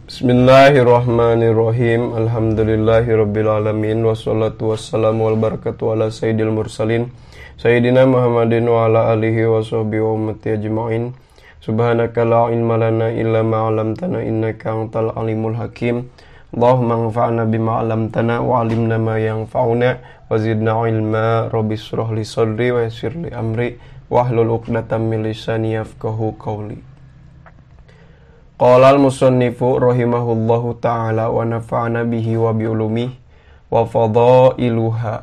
Bismillahirrahmanirrahim. Alhamdulillahirrabbilalamin. Wassalatu wassalamu wal barakatu ala sayyidil mursalin Sayyidina Muhammadin wa ala alihi wa sahbihi wa ummati ajma'in. Subhanaka la ilma lana illa ma'alamtana innaka antal alimul hakim. Allahumma anfa'na bima 'allamtana wa 'allimna ma yanfa'una wa zidna ilma. Rabbi shrah li sadri wa yassir li amri wahlul 'uqdatam min lisani yafqahu qawli. Qala al-musannifu rahimahullahu ta'ala wa nafa'ana bihi wa bi'ulumihi wa fadailuha.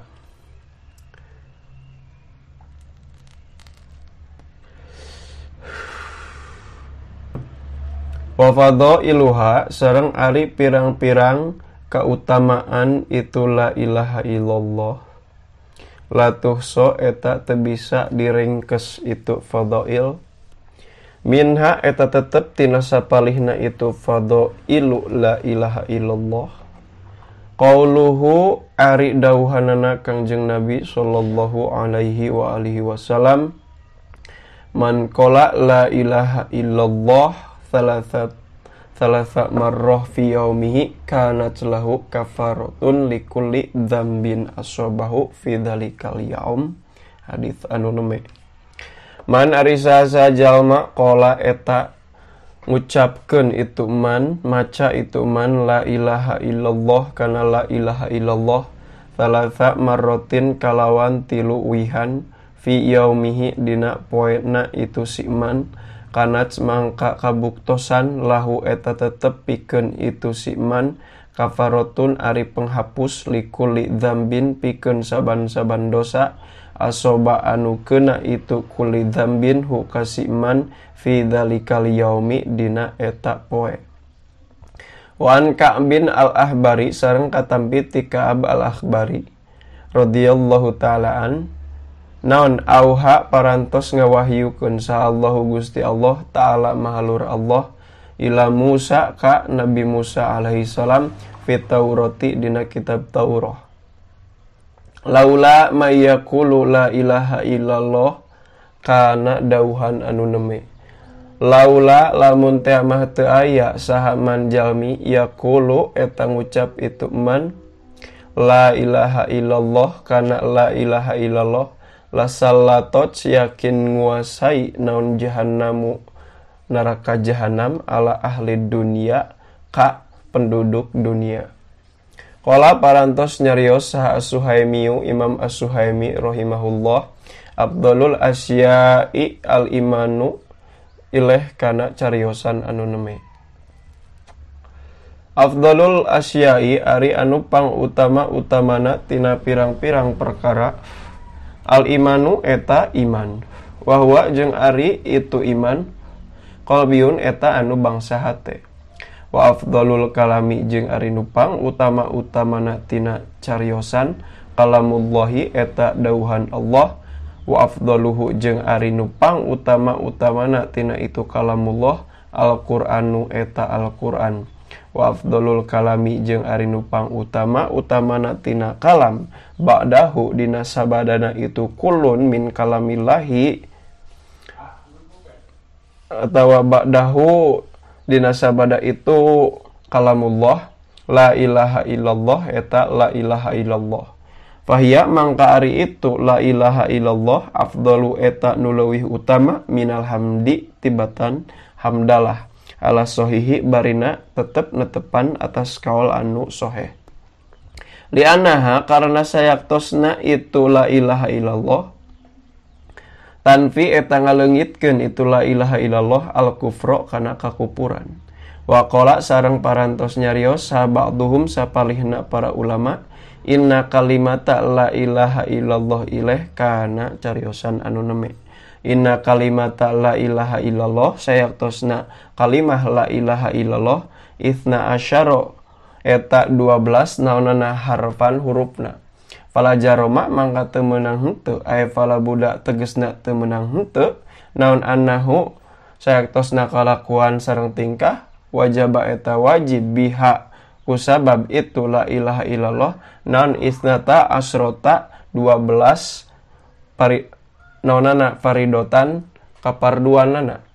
Wa fadailuha sareng ari pirang-pirang keutamaan itu la ilaha illallah. La tuhso eta teu bisa diringkes itu fadail. Minha eta tetep tina sapalihna itu fadailu la ilaha illallah. Qauluhu ari dawuhanana Kangjeng Nabi sallallahu alaihi wa alihi wasallam, man qala la ilaha illallah thalatha marrah fi yaumihi kanat lahu kafaratun likulli dzambin asabahu fi dzalikal yaum. Hadits anu neme. Man ari saha jalma qala eta ngucapkeun itu man, maca itu man la ilaha illallah kana la ilaha illallah salatsa marratin kalawan 3 wihan fi yaumihi dina poena itu si man kanat mangka kabuktosan lahu eta tetep pikeun itu si man kafaratun ari penghapus likulli dzambin pikeun saban-saban dosa asoba anu kena itu kuli dzambin hu kasiman fi dzalikal yaumi dina eta poe. Wan Ka'bin al-Ahbari sareng katampi ti Ka'ab al-Ahbari radhiyallahu ta'ala an naon auha parantos ngawahyukeun sa Allahu Gusti Allah ta'ala mahalur Allah ila Musa ka Nabi Musa alaihi salam fi Taurati dina kitab Taurah. Laula mayyaqulu la ilaha illallah kana dauhan anu neme. Laula lamun teh mah teu aya saha man jalmi yaqulu eta ngucap itu man la ilaha illallah kana la ilaha illallah la sallatot yakin nguasai naun jahannamu neraka jahanam ala ahli dunia ka penduduk dunia. Qala parantos nyarios saha As-Suhaimiyu Imam As-Suhaimi rahimahullah afdalul asya'i al-imanu ileh kana cariosan anu neme. Afdalul asya'i ari anu pang utama-utamana tina pirang-pirang perkara al-imanu eta iman. Wahwa jeung ari itu iman qalbiyun eta anu bangsa hate. Wa afdalul kalami jeung ari nupang utama-utamana tina cariosan kalamullahi eta dauhan Allah. Wa afdaluhu jeung ari nupang utama-utamana tina itu kalamullah Al-Qur'anu eta Al-Qur'an. Wa afdalul kalami jeung ari nupang utama-utamana tina kalam ba'dahu dina sabadana itu kullun min kalamillahi atawa ba'dahu dina sabada itu kalamullah la ilaha illallah eta la ilaha illallah. Fahiya mangka ari itu la ilaha illallah afdalu eta nu leuwih utama minal hamdi tibatan hamdalah ala sahihi barina tetep netepan atas kaul anu sahih. Li annaha karena sayaktosna itu la ilaha illallah tanfi eta ngaleungitkeun itu la ilaha illallah al-kufra kana kakupuran. Wa qala sareng parantos nyarios sa ba'dhum sapalihna para ulama inna kalimata la ilaha illallah ileh kana cariosan anu neme. Inna kalimata la ilaha illallah sayaktosna kalimah la ilaha illallah itsna asyara eta 12 naonana harfan hurufna. Fala jaroma mangka teu meunang henteu aya fala budak tegesna teu meunang henteu naon annahu sayaktosna kalakuan sareng tingkah wajaba eta wajib biha kusabab itu la ilaha illallah naon isnata asrota 12 naonana faridotan kaparduanana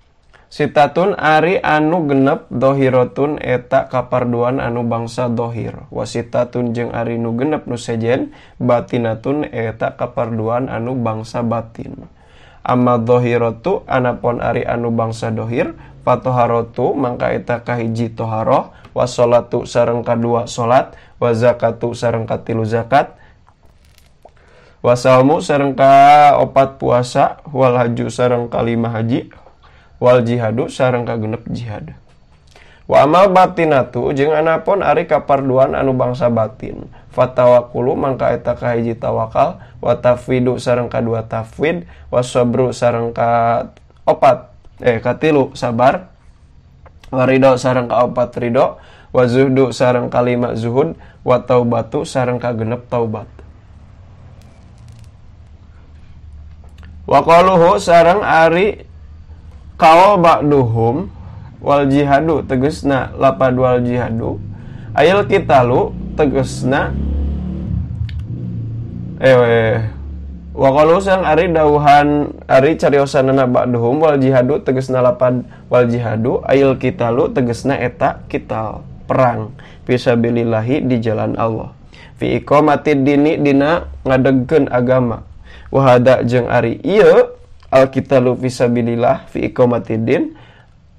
Sitatun ari anu genep dohirotun eta kaparduan anu bangsa dohir. Wasitatun jeung ari nu genep nu sejen batinatun eta kaparduan anu bangsa batin. Amma dohirotu anapon ari anu bangsa dohir fatoharotu mangka eta kahiji toharoh wasolatu sareng kadua solat wazakatu sareng katilu zakat wasalmu sareng ka opat puasa wal haju sareng kalima haji wal jihadu sareng kagenep jihad. Wa amal batinatu jeung anapun ari kaparduan anu bangsa batin. Fatawakulu mangka eta kahiji tawakal, wa tafwidu sareng kadua tafwid, wa sabru sareng ka katilu sabar, wa ridho sareng ka opat ridho, wa zuhdu sareng kalima zuhud, wa taubatu sareng kagenep taubat. Wa qaluhu sareng ari kaul ba'duhum wal jihadu tegesna lapad wal jihadu ayil kitalu tegesna wa qalu sang ari dauhan ari cariosanana ba'duhum wal jihadu tegesna lapad wal jihadu ayil kitalu tegesna eta kital perang fisabilillahi di jalan Allah fi iqamatid dini dina ngadegkeun agama wa hada jeung ari ieu al-qitalu fisabilillah fi iqamatidin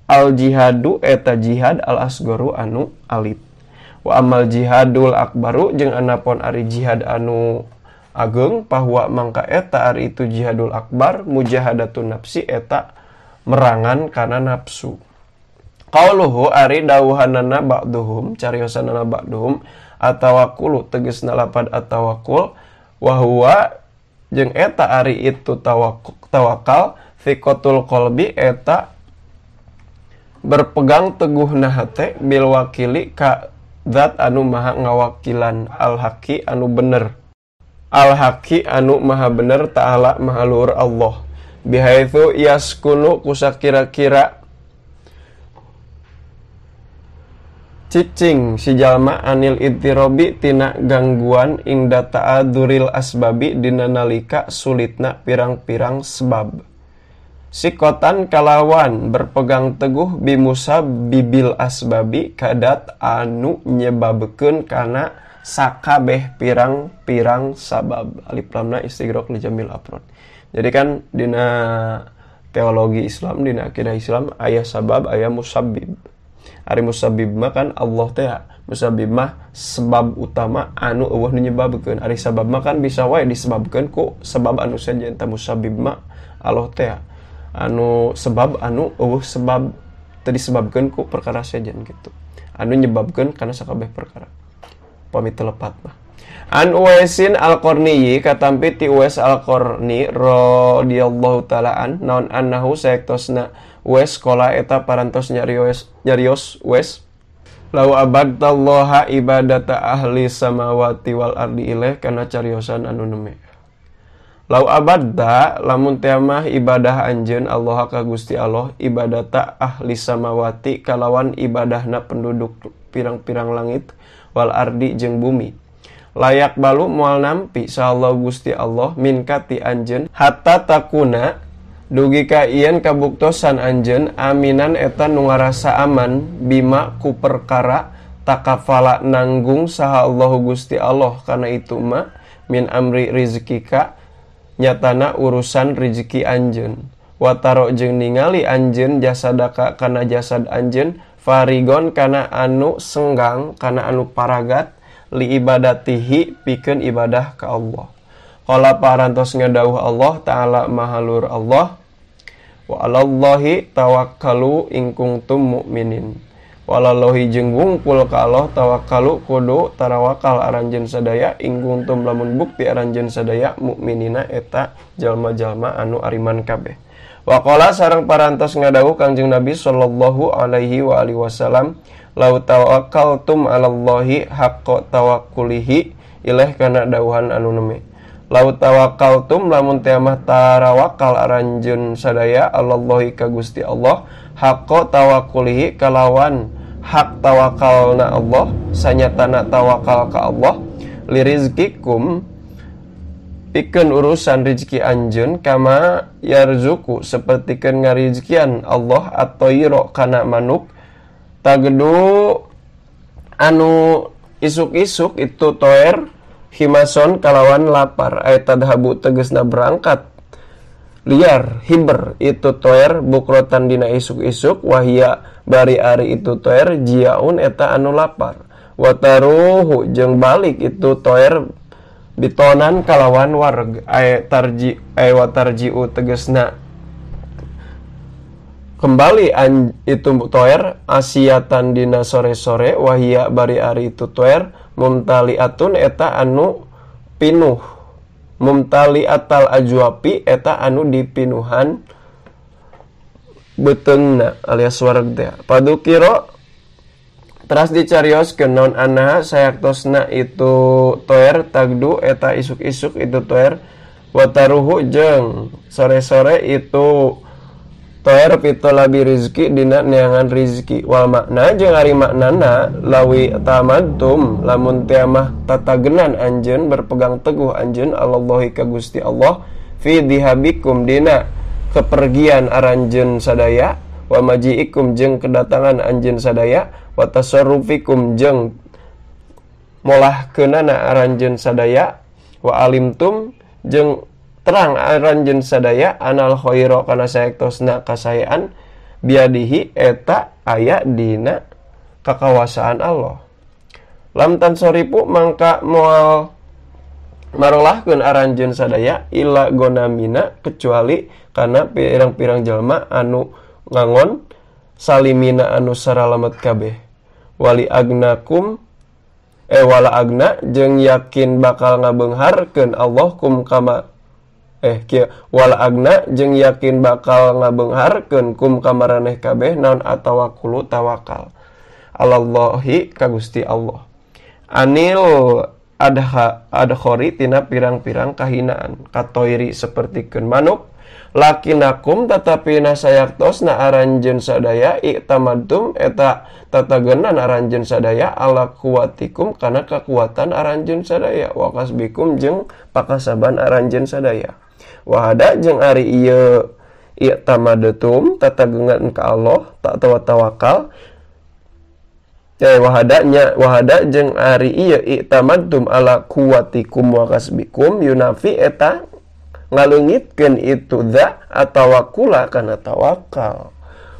al-jihadu eta jihad al-asgoru anu alit wa amal jihadul akbaru jeung anapun ari jihad anu ageng bahwa mangka eta ari itu jihadul akbar mujahadatun nafsi eta merangan kana nafsu. Qauluhu ari dawuhanana ba'duhum cariosanana ba'duhum atawakkulu tegasna lapad atawakkul wa huwa jeung eta ari itu tawakal fiqatul qalbi eta berpegang teguhna hate bil wakili ka zat anu maha ngawakilan al haqi anu bener al haqi anu maha bener ta'ala maha luhur Allah bihaitsu yaskunu kusakira-kira cicing si jalma anil ittirobi tina gangguan ingda ta'adzuril asbabi dina nalika sulitna pirang-pirang sebab. Sikotan kalawan berpegang teguh bimusab bibil asbabi kadat anu nyebabkeun kana sakabeh pirang-pirang sabab. Alif lamna istighraq li jamil afrad. Jadi kan dina teologi Islam dina akidah Islam aya sabab aya musabbib. Ari musabbib mah kan Allah teh musabbib mah sebab utama anu eueuh nu nyebabkeun. Ari sabab mah kan bisa wae disebabkeun ku sebab anu saja enta musabbib mah Allah teh anu sebab anu eueuh sebab teu disebabkeun ku perkara saja gitu. Anu nyebabkeun kana sakabeh perkara. Pamit telepat mah. An Uwaisin Al-Qarni katampi ti Uwais Al-Qarni radhiyallahu ta'ala an naon annahu saektosna Uwais kola eta parantos nyarios Uwais lau abadtallaha ibadata ahli samawati wal ardi ilaih kana cariosan anu neme lau abadta lamun teh mah ibadah anjeun Allah ka Gusti Allah ibadata ahli samawati kalawan ibadahna penduduk pirang-pirang langit wal ardi jeung bumi layak balu moal nampi sallallahu Gusti Allah minkati anjeun hatta takuna dugi ka ieun kabuktosan anjeun aminan eta nu ngarasa aman bima ku perkara takafala nanggung saha Allah Gusti Allah kana itu mah min amri rizkika nyatana urusan rezeki anjeun wataro jeung ningali anjeun jasadaka kana jasad anjeun farigon kana anu senggang kana anu paragat li ibadatihi pikeun ibadah ka Allah. Qala parantos ngadawuh Allah ta'ala mahalur Allah wa 'alallahi tawakkalu in kuntum mu'minin. Walallahi jeung wungkul ka Allah tawakkalu kudu tarawakal aranjeun sadaya in kuntum lamun bukti aranjeun sadaya mukminina eta jalma-jalma anu ariman kabeh. Wa qala sareng parantos ngadawuh Kangjeng Nabi sallallahu alaihi wa alihi wasallam lau tawakkaltum 'alallahi haqqa tawakkulihi ilaih kana dawuhan anu neme lau tawakkaltum lamun teh mah tarawakal aranjeun sadaya 'alallahi ka Gusti Allah haqqa tawakkulihi kalawan hak tawakalna Allah sanyatana tawakal ka Allah lirizkikum pikeun urusan rizki anjeun kama yarzuku sapertikeun ngarizkian Allah at-tayra kana manuk tagedu anu isuk-isuk itu toer himason kalawan lapar ay tadhabu tegesna berangkat liar hiber itu toer bukrotan dina isuk-isuk wahia bari ari itu toer jiaun eta anu lapar wataruhu jeung balik itu toer bitonan kalawan warg ay watarjiu tegesna kembali itu toer asiatan dina sore-sore wahia bari ari itu toer mumtaliatun eta anu pinuh mumtaliatal ajwapi eta anu dipinuhan beteungna alias wareg teh padukiro teras dicarioskeun naon anaha sayaktosna itu toer tagdu eta isuk-isuk itu toer wataruhu jeung sore-sore itu toer pitolabi rizki dina neangan rizki wal makna jeung ari maknana lawi tamadtum lamun teh mah tatagenan anjeun berpegang teguh anjeun Allahi ka Gusti Allah fi dihabikum dina kepergian aranjeun sadaya wa maji'ikum jeung kedatangan anjeun sadaya wa tasarrufikum jeung molahkeunana aranjeun sadaya wa alimtum jeung terang aranjeun sadaya anal khaira kana saektosna kasayaan biadihi eta aya dina kakawasaan Allah lam tansoripu mangka moal marolahkeun aranjeun sadaya illa gonamina kecuali kana pirang-pirang jalma anu ngangon salimina anu saralamet kabeh wali agnakum wala agna jeung yakin bakal ngabeungharkeun Allah kum kama wala agna jeung yakin bakal ngabeungharkeun kum kamaraneh kabeh naon atawakkulu tawakal Allahi ka Gusti Allah anil adkhori tina pirang-pirang kahinaan katoiri sapertikeun manuk lakinakum tetapi nasayaktosna aranjeun sadaya iktamadtum eta tatagenan aranjeun sadaya ala kuwatikum kana kakuatan aranjeun sadaya wa kasbikum jeung pakasaban aranjeun sadaya wahada jeung ari ieu iktamadtum tatageungan ka Allah tak tawakal wahada jeung ari ieu iktamadtum ala kuwatikum wa kasbikum yunafi eta ngaleungitkeun itu da atawakkula kana tawakal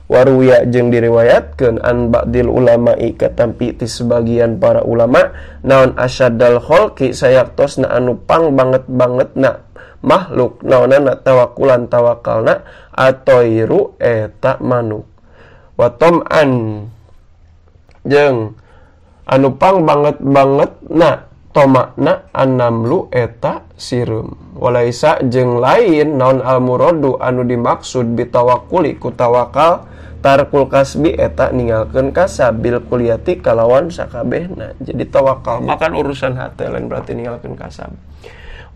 waruya jeung diriwayatkeun an ba'dil ulama'i katampi ti sebagian para ulama naon asyaddal khalqi sayaktosna anu pang banget-bangetna makhluk naonana tawakkulan tawakalna atoiru eta manuk wa tom'an jeung anu pang banget-bangetna tomakna annamlu eta sireum walaisa jeung lain naon almuradu anu dimaksud bitawakkuli ku tawakal tarkul kasbi eta ninggalkeun kasab bil kuliati kalawan sakabehna jadi tawakal makan urusan hate lain berarti ninggalkeun kasab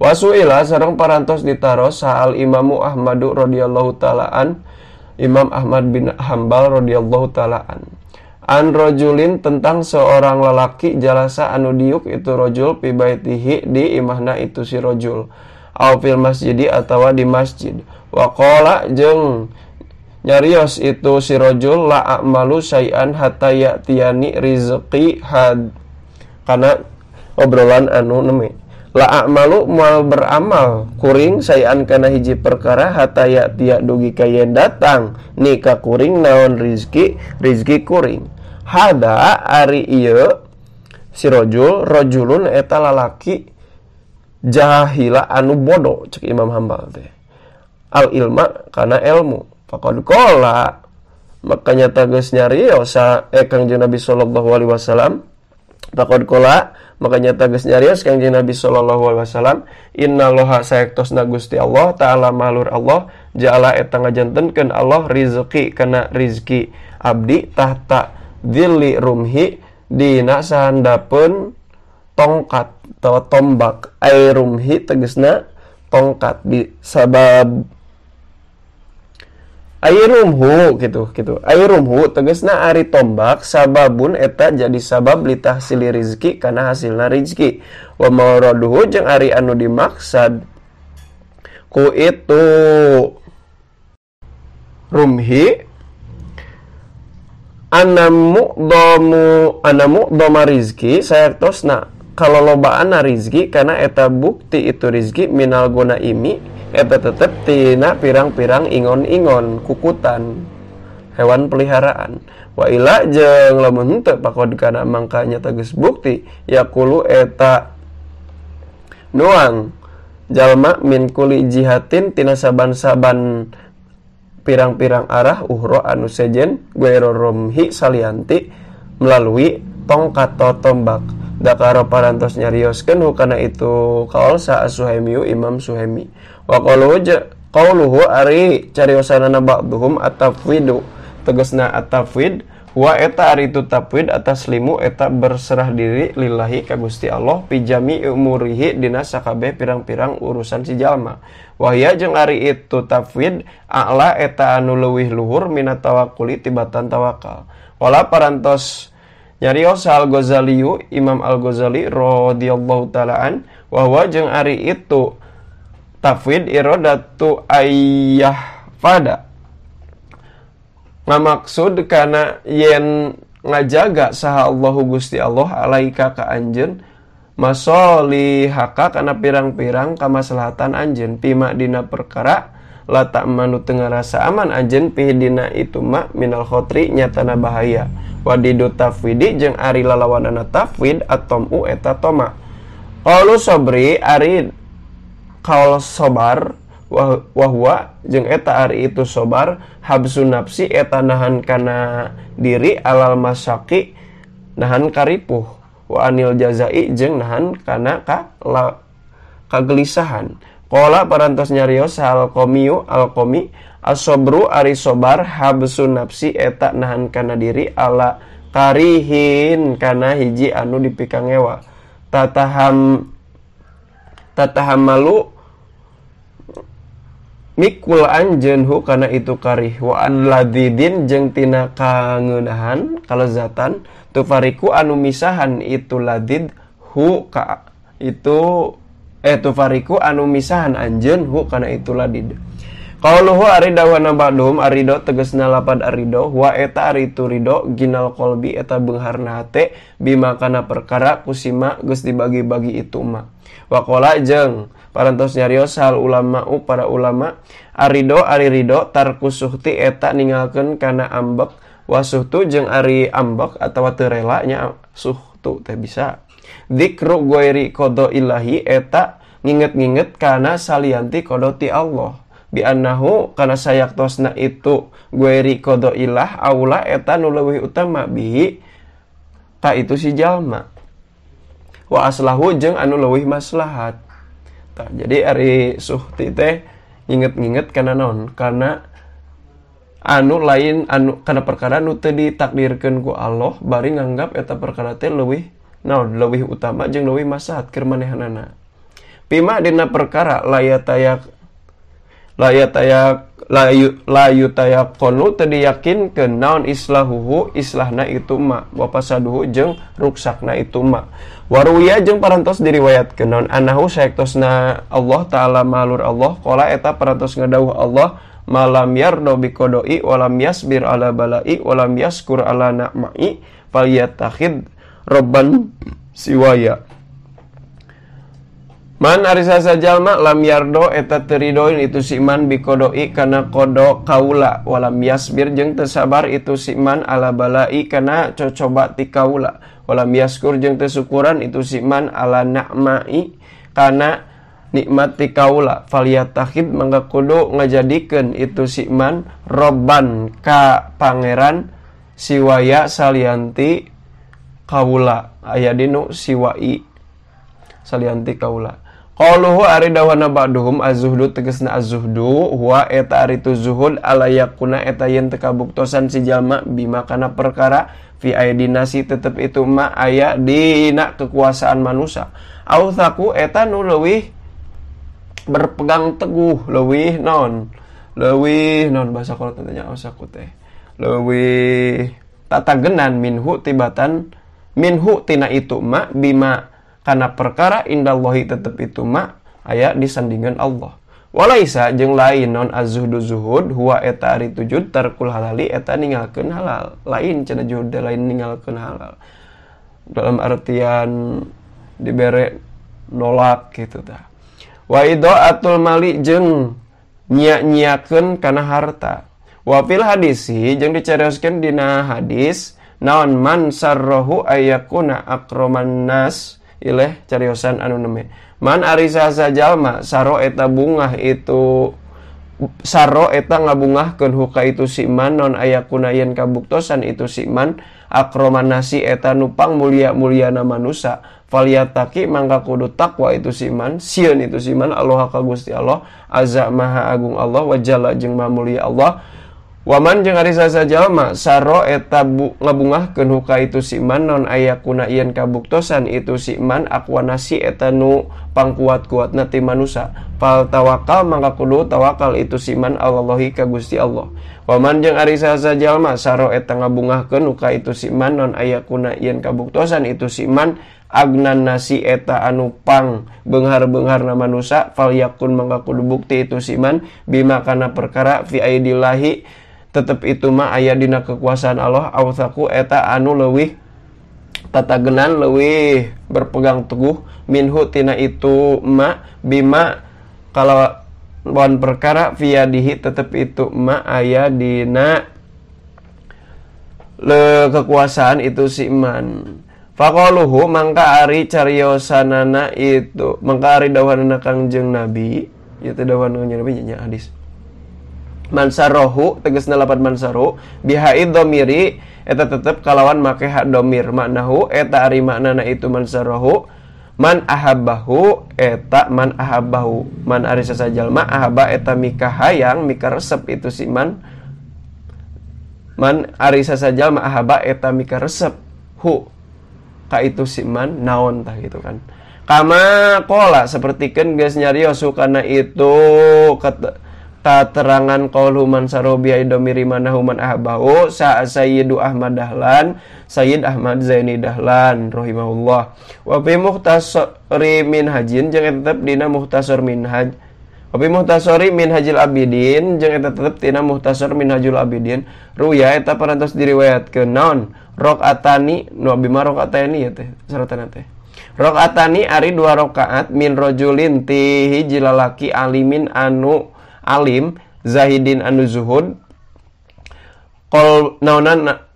wasuila sareng parantos ditaros saal Imamu Ahmadu radhiyallahu taala an Imam Ahmad bin Hambal radhiyallahu taala an rajulin tentang seorang lelaki jalasa anu diuk itu rajul pi baitihi di imahna itu si rajul au fil masjidi atawa di masjid wa qala jeung nyarios itu si rajul la a'malu syai'an hatta ya'tiyani rizqi had kana obrolan anu neme la a'malu moal beramal kuring syai'an kana hiji perkara hatta ya'tiya dugi kayen datang nika kuring naon rizki kuring hada ari ieu si rajulun eta lalaki jahila anu bodoh cek Imam Hambal teh al ilma kana ilmu faqad qala makanya tegas nyarios Kangjeng Nabi sallallahu alaihi wasallam faqad qala makanya tegas nyarios Kangjeng Nabi sallallahu alaihi wasallam innallaha sayaktosna Gusti Allah taala malur Allah ja'ala eta ngajantenkeun Allah rizqi kana rizki abdi tahta dhilli rumhi dina sahandapeun tongkat atau tombak ai rumhi tegasna tongkat di sabab ai rumhu gitu ai rumhu tegasna ari tombak sababun eta jadi sabab litahsili rizki kana hasilna rizki wa mawraduhu jeung ari anu dimaksad ku itu rumhi anamu doma rizki sayartosna kalau lobaan rizki karena eta bukti itu rizki minal gona imi eta tetep tina pirang-pirang ingon-ingon kukutan hewan peliharaan wa ila jeung lamun henteu pakod kana mangkanya tegas bukti yaqulu eta nuang jalma min kuli jihatin tina saban-saban pirang-pirang arah uhro anu sejen guero romhi salianti melalui tongkat atau tombak dakaro parantos nyarioskeun hukana itu kaul sa Suhaimi Imam Suhaimi wa qauluhu ari cariosanana ba'dhum at-tafwidu tegasna at-tafwid wa eta ari itu tafwid atas limu eta berserah diri lillahi ka Gusti Allah pijami umurihi dina sakabeh pirang-pirang urusan si jalma wahya jeung ari itu tafwid a'la eta anu leuwih luhur minat tawakkuli tibatan tawakal wala parantos nyarios Al-Ghazali Imam Al-Ghazali radhiyallahu taala an wa huwa jeung ari itu tafwid iradatu ayyah fada ngamaksud kana yen ngajaga saha Allahu Gusti Allah alaika ka anjeun masolihaka kana pirang-pirang kamaslahatan anjeun pima dina perkara la ta'manu teu ngarasa aman anjeun pi dina itu ma minal khotri nyatana bahaya wadidu tafwidi jeung ari lalawanana tafwid atomu eta toma qaulu sabri ari qaul sabar wahwa jeung eta ari itu sobar habsun nafsi eta nahan kana diri alal masaki nahan karipuh wa anil jazai jeung nahan kana kagelisahan qala parantos nyarios al-qami as-sabru ari sobar habsun nafsi eta nahan kana diri ala karihin kana hiji anu dipikangewa tatahamalu mikul anjeun hu kana itu karih wa an ladidin jeung tina kangeunahan kalezatan tufariku anu misahan itu ladid hu ka itu tufariku anu misahan anjeun hu kana itu ladid qauluhu ari dawana ba'dhum arido tegasna lapad arido wa eta ari itu ridho ginal qalbi eta beungharna hate bima kana perkara kusima geus dibagi-bagi itu mah wa qala jeung parantos nyarios hal ulama para ulama arido ari ridho tarkusuhti eta ninggalkeun kana ambek wasuhtu jeung ari ambek atawa teu rela nya suhtu teh bisa dzikru ghairi qada ilahi eta nginget-nginget kana salianti qada ti Allah bi annahu kana sayaktosna itu ghairi qada ilah aula eta nu leuwih utama bihi ta itu si jalma wa aslahu jeung anu leuwih maslahat. Jadi ari suhti teh nginget-nginget kana naon? Kana anu lain anu kana perkara nu teu ditakdirkeun ku Allah bari nganggap eta perkara teh leuwih naon? Leuwih utama jeung leuwih maslahat keur manehanana. Pima dina perkara layutayak konu teu diyakinkeun naon islahuhu islahna itu ma wa fasaduhu jeung ruksakna itu ma. Waruya jeung parantos diriwayatkeun naon anahu saektosna Allah taala malur Allah qala eta parantos ngadawuh Allah malam yardo biqodoi walam yasbir ala balai walam yaskur ala na'mai falyatakhid robban siwaya. Man arisa sajalma lam yardo eta teridoin itu si man biqodoi kana kodo kaula walam yasbir jeung teu sabar itu si man ala balai kana cocoba ti kaula walam yaskur jeung teu syukuran itu si man ala na'mai kana nikmat ti kaula falyatakhid mangga kudu ngajadikeun itu si man robban ka pangeran siwaya salianti kaula aya dinu siwai salianti kaula. Qauluhu ari dawana ba'duhum az-zuhdu tegasna az-zuhdu huwa eta ari tu zuhud ala yakuna eta yen teu kabuktosan si jalma bima kana perkara fi aidinasi tetep itu ma aya dina kekuasaan manusia au thaku eta nu leuwih berpegang teguh leuwih non bahasa kalau tanya ausaku teh leuwih tatagenan minhu tibatan minhu tina itu ma bima kana perkara indallahi tetep itu ma aya disandingan Allah Walaisa jeung lain non az-zuhdu zuhud huwa eta ari tujud tarkul halali eta ninggalkeun halal. Lain cenah zuhud lain ninggalkeun halal. Dalam artian dibere nolak gitu tah. Wa idaatul mali jeung nya-nyiakeun kana harta. Wa fil hadisi jeung dicarioskeun dina hadis naon man sarrohu ayakuna akraman nas ileh cariosan anu neme. Man ari saha jalma saro eta bungah itu saro eta ngabungahkeun huka itu si man non ayakuna yen kabuktosan itu si man akraman nasi eta nupang mulia-muliana manusa falyataki mangka kudu takwa itu si man sieun itu si man Allah ka Gusti Allah azza maha agung Allah wa jalla jeung maha mulia Allah. Waman jeung ari saha jalma saro eta ngabungahkeun huka itu si man non ayakuna yen kabuktosan itu si man akwanasi eta nu pangkuat-kuatna ti manusa fal tawakal mangka kudu tawakal itu si man Allahi ka Gusti Allah. Waman jeung ari saha jalma saro eta ngabungahkeun huka itu si man non ayakuna yen kabuktosan itu si man agnan nasi eta anu pang beunghar-beungharna manusa fal yakun mangka kudu bukti itu si man bima kana perkara fi aidillahi tetep itu mah aya dina kekuasaan Allah awsaku eta anu leuwih tatagenan leuwih berpegang teguh minhu tina itu ma bima kalawan perkara fiyadihi tetep itu ma aya dina kekuasaan itu si man. Faqaluhu mangka ari cariosanana itu mangka ari dawuhanna Kangjeng Nabi ieu teh dawuhan Nabi nya hadis. Mansarohu tegasna lapan mansaru bihaid dhamiri eta tetep kalawan make hak dhamir maknahu eta ari maknana itu mansarohu man ahabbahu eta man ahabbahu man ari sasajalma ahabba eta mika hayang mika resep itu si man ari sasajalma ahabba eta mika resep hu ka itu si man naon tah gitu kan kama qala sapertikeun geus nyarios kana itu terangan qaulu man sarobi aidomiri manahu man ahabahu sa Sayyidu Ahmad Dahlan Sayyid Ahmad Zaini Dahlan rahimahullah wa fi mukhtasari minhajin jeung tetep dina mukhtasar minhaj wa fi mukhtasari minhajil abidin jeung tetep dina mukhtasar minhajul abidin ruya eta parantos diriwayatkeun naon rakaatani nu bima rakaatani ya teh saratana teh rakaatani ari 2 rakaat min rajulin ti hiji lalaki alimin anu alim zahidin anu zuhud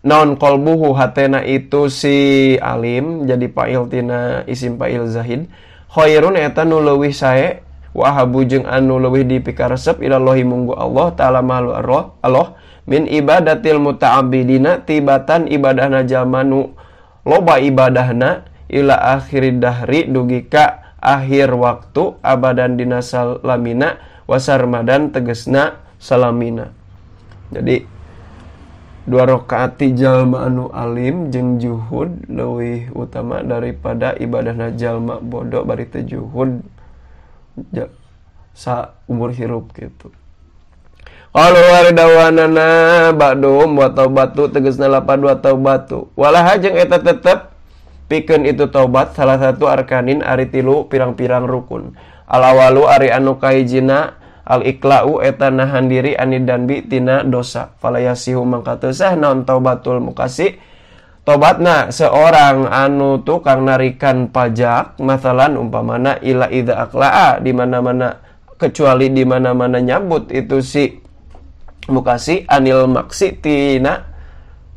naon qalbuhu hatena itu si alim jadi fa'il tina isim fa'il zahid khairun eta nu leuwih sae wa habu jeung anu leuwih dipikaresep ilallahi munggu Allah taala malu Allah min ibadatil muta'abbidina tibatan ibadahna jalma nu loba ibadahna ila akhirid dahri dugi ka akhir waktu abadan dina salamina wasarmadan tegesna salamina. Jadi 2 rakaat ti jalma anu alim jeung juhud leuwih utama daripada ibadahna jalma bodoh bari teu juhud sa umur hirup gitu. Qalu waridawanana ba'dum wa taubatu tegesna lapan wa taubatu. Walah jeung eta tetep pikeun itu taubat salah satu arkanin ari 3 pirang-pirang rukun. Al-awalu ari anu kahijina al-iqla'u eta nahan diri anidanbi tina dosa. Falayasihu mangka teu sah naon taubatul mukasi. Tobatna seorang anu tukang narikan pajak, masalan umpamana ila idza aqla'a di mana-mana kecuali di mana-mana nyabut itu si mukasi anil maksi tina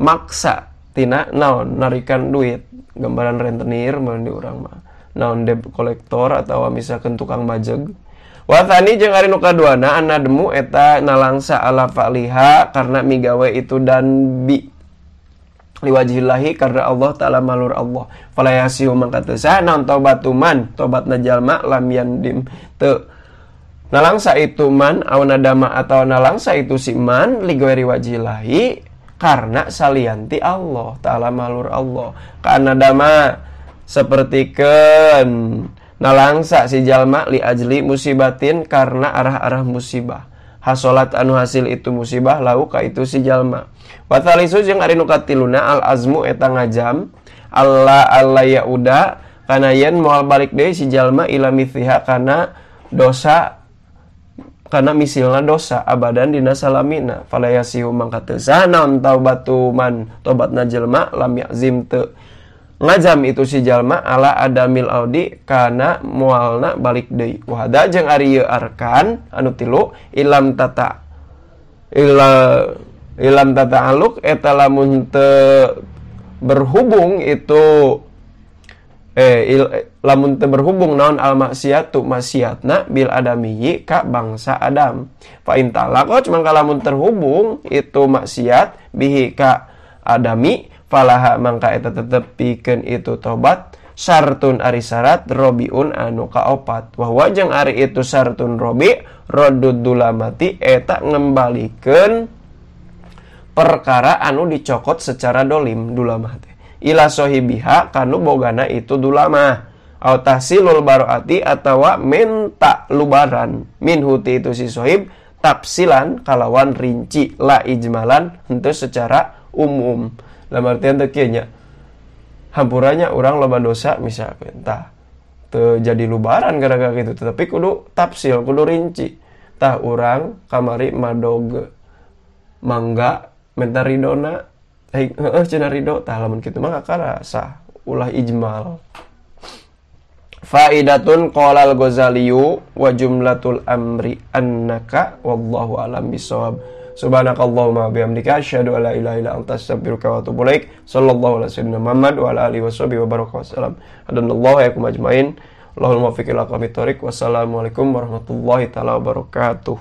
maksa tina naon narikan duit. Gambaran rentenir mun di urang mah. Naon debt kolektor atau misalkan tukang majeg. Watani jeung ari nu kaduana anadmu eta nalangsa ala fa'liha karena migawe itu dan bi liwajillahi karena Allah taala malur Allah. Fala yasihu mangka teu sah naon taubatuman tobatna jalma lam yandim teu nalangsa itu man aw nadama atau nalangsa itu si man ligawari wajillahi karena salianti Allah taala malur Allah. Kana dama sapertikeun nalangsa si jalma li ajli musibatin karena arah-arah musibah. Hasolat anu hasil itu musibah lau ka itu si jalma. Wa thalisu jeung ari nu katiluna al azmu eta ngajam Allah yauda kana yen moal balik deui si jalma ila mithliha kana dosa kana misilna dosa abadan dina salamina fala yasihu mangka teu sah naon taubatu man tobatna jelema lam yazim teu ngajam itu si jalma ala adamil audi kana moalna balik deui wa hada jeung ari ieu arkan anu tilu ilam tata aluk eta lamun teu berhubung itu lamun teu berhubung naon al maksiatu maksiatna bil adamiyyi ka bangsa Adam fa in talaqo cuman kalamun terhubung itu maksiat bihi ka adami falaha mangka eta tetep pikeun itu tobat syartun ari syarat robiun anu kaopat wa huwa jeung ari itu syartun robi raddud dulamati eta ngembalikeun perkara anu dicokot secara dolim dulamah teh ila sohibiha kanu bogana itu dulamah au tahsilul baroati atawa minta lubaran min huti itu si sohib tafsilan kalawan rinci la ijmalan henteu secara umum dalam artian teu kieu nya hampurannya urang loba dosa misalkan tah teu jadi lubaran gara-gara kitu tetapi kudu tafsil kudu rinci tah urang kamari madog mangga minta ridona cenah ridho tah lamun kitu mah karasa ulah ijmal. Faidatun qala al-Ghazaliyu wa jumlatul amri annaka wallahu alam bisawab. Subhanakallahumma bihamdika asyhadu an la ilaha illa anta astaghfiruka wa atubu ilaik. Sallallahu alaihi wasallam Muhammad wa ala alihi washabihi wa baraka wasallam. Hadanallahu yakum ajmain. Allahumma fiqil aqwamit thoriq. Wassalamualaikum warahmatullahi taala wabarakatuh.